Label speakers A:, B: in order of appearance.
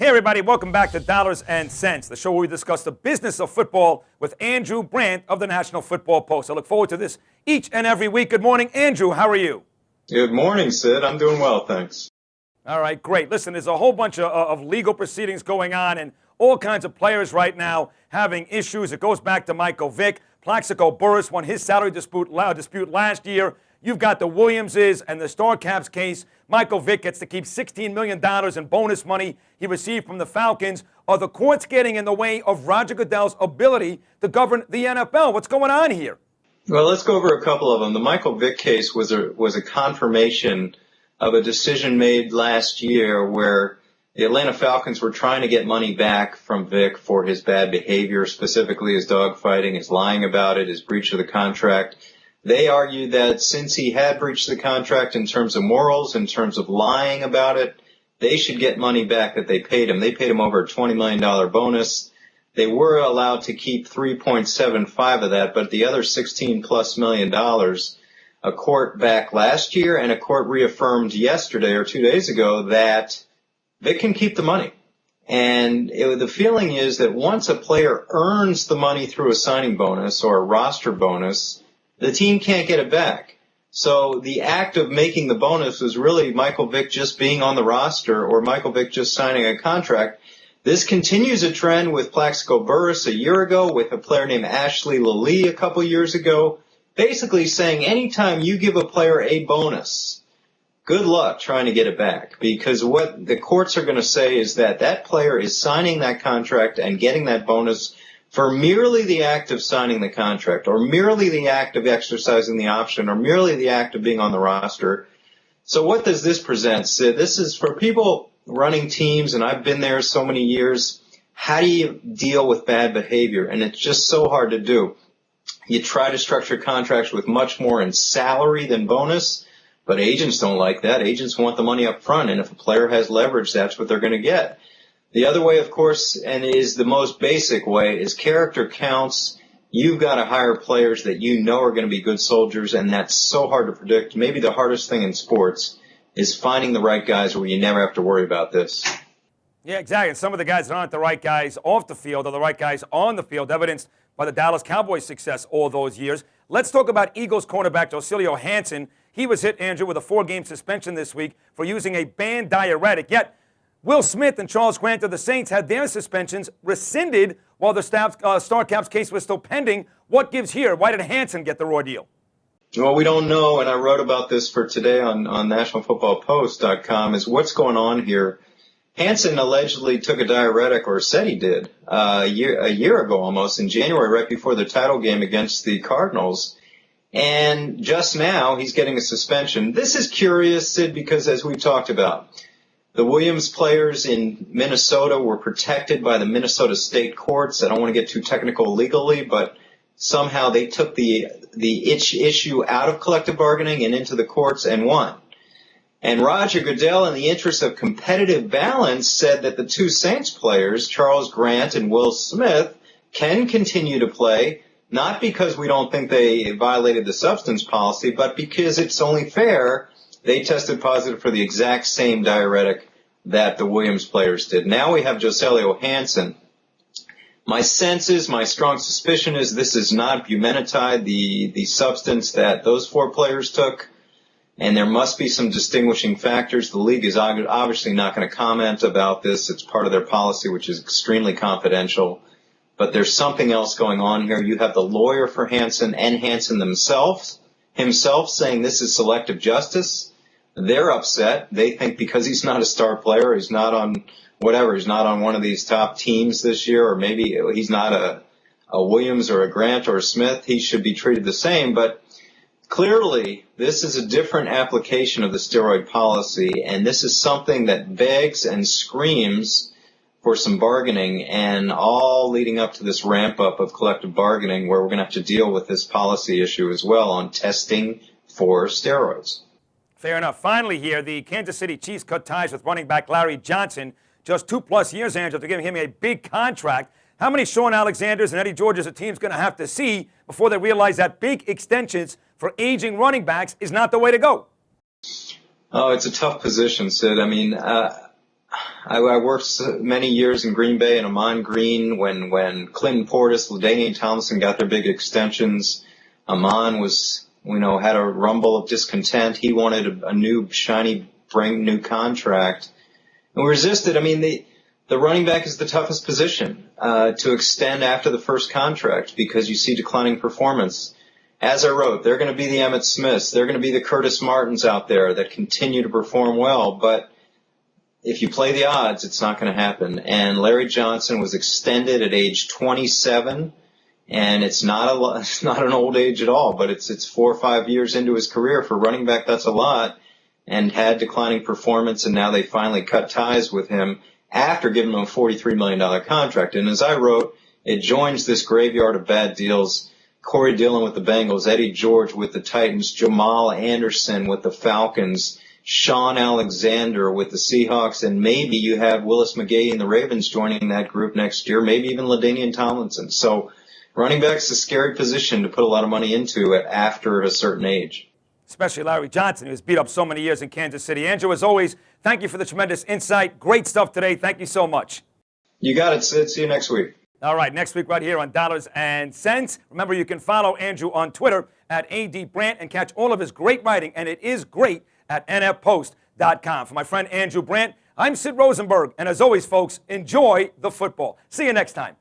A: Hey, everybody, welcome back to Dollars and Cents, the show where we discuss the business of football with Andrew Brandt of the National Football Post. I look forward to this each and every week. Good morning, Andrew. How are you?
B: Good morning, Sid. I'm doing well, thanks.
A: All right, great. Listen, there's a whole bunch of legal proceedings going on and all kinds of players right now having issues. It goes back to Michael Vick. Plaxico Burress won his salary dispute last year. You've got the Williamses and the Star Caps case. Michael Vick gets to keep $16 million in bonus money he received from the Falcons. Are the courts getting in the way of Roger Goodell's ability to govern the NFL? What's going on here?
B: Well, let's go over a couple of them. The Michael Vick case was a confirmation of a decision made last year where the Atlanta Falcons were trying to get money back from Vick for his bad behavior, specifically his dogfighting, his lying about it, his breach of the contract. They argued that since he had breached the contract in terms of morals, in terms of lying about it, they should get money back that they paid him. They paid him over a $20 million bonus. They were allowed to keep 3.75 of that, but the other $16+ million, a court back last year and a court reaffirmed yesterday or 2 days ago that they can keep the money. And the feeling is that once a player earns the money through a signing bonus or a roster bonus, the team can't get it back. So the act of making the bonus was really Michael Vick just being on the roster or Michael Vick just signing a contract. This continues a trend with Plaxico Burress a year ago, with a player named Ashley Lally a couple years ago, basically saying anytime you give a player a bonus, good luck trying to get it back. Because what the courts are going to say is that that player is signing that contract and getting that bonus for merely the act of signing the contract, or merely the act of exercising the option, or merely the act of being on the roster. So what does this present, Sid? This is for people running teams, and I've been there so many years. How do you deal with bad behavior? And it's just so hard to do. You try to structure contracts with much more in salary than bonus, but agents don't like that. Agents want the money up front, and if a player has leverage, that's what they're going to get. The other way, of course, and is the most basic way, is character counts. You've got to hire players that you know are going to be good soldiers, and that's so hard to predict. Maybe the hardest thing in sports is finding the right guys where you never have to worry about this.
A: Yeah, exactly. And some of the guys that aren't the right guys off the field are the right guys on the field, evidenced by the Dallas Cowboys' success all those years. Let's talk about Eagles cornerback Joseliel Hanson. He was hit, Andrew, with a 4-game suspension this week for using a banned diuretic. Yet Will Smith and Charles Grant of the Saints had their suspensions rescinded while the Star Caps case was still pending. What gives here? Why did Hanson get the raw deal?
B: Well, we don't know, and I wrote about this for today on NationalFootballPost.com, is what's going on here. Hanson allegedly took a diuretic, or said he did, a year ago almost, in January, right before the title game against the Cardinals. And just now, he's getting a suspension. This is curious, Sid, because as we've talked about, the Williams players in Minnesota were protected by the Minnesota state courts. I don't want to get too technical legally, but somehow they took the issue out of collective bargaining and into the courts and won. And Roger Goodell, in the interest of competitive balance, said that the two Saints players, Charles Grant and Will Smith, can continue to play, not because we don't think they violated the substance policy, but because it's only fair they tested positive for the exact same diuretic that the Williams players did. Now we have Joseliel Hanson. My sense is, my strong suspicion is, this is not bumetanide, the substance that those 4 players took, and there must be some distinguishing factors. The league is obviously not going to comment about this. It's part of their policy, which is extremely confidential. But there's something else going on here. You have the lawyer for Hanson and Hanson himself saying this is selective justice. They're upset. They think because he's not a star player, he's not on one of these top teams this year, or maybe he's not a Williams or a Grant or a Smith, he should be treated the same. But clearly, this is a different application of the steroid policy, and this is something that begs and screams for some bargaining, and all leading up to this ramp up of collective bargaining where we're going to have to deal with this policy issue as well on testing for steroids.
A: Fair enough. Finally here, the Kansas City Chiefs cut ties with running back Larry Johnson just 2+ years, Andrew, after giving him a big contract. How many Sean Alexanders and Eddie Georges a team's going to have to see before they realize that big extensions for aging running backs is not the way to go?
B: Oh, it's a tough position, Sid. I mean, I worked many years in Green Bay and Amon Green when Clinton Portis, LaDainian Tomlinson got their big extensions. Amon had a rumble of discontent. He wanted a new, shiny, brand new contract. And we resisted. I mean, the running back is the toughest position to extend after the first contract because you see declining performance. As I wrote, they're going to be the Emmitt Smiths. They're going to be the Curtis Martins out there that continue to perform well. But if you play the odds, it's not going to happen. And Larry Johnson was extended at age 27, and it's not an old age at all, but it's 4 or 5 years into his career. For running back, that's a lot, and had declining performance, and now they finally cut ties with him after giving him a $43 million contract. And as I wrote, it joins this graveyard of bad deals. Corey Dillon with the Bengals, Eddie George with the Titans, Jamal Anderson with the Falcons, Sean Alexander with the Seahawks, and maybe you have Willis McGahee and the Ravens joining that group next year, maybe even LaDainian Tomlinson. So running back's a scary position to put a lot of money into after a certain age.
A: Especially Larry Johnson, who's beat up so many years in Kansas City. Andrew, as always, thank you for the tremendous insight. Great stuff today. Thank you so much.
B: You got it, Sid. See you next week.
A: All right, next week right here on Dollars and Cents. Remember, you can follow Andrew on Twitter at AD Brandt and catch all of his great writing, and it is great, at nfpost.com. For my friend Andrew Brandt, I'm Sid Rosenberg, and as always, folks, enjoy the football. See you next time.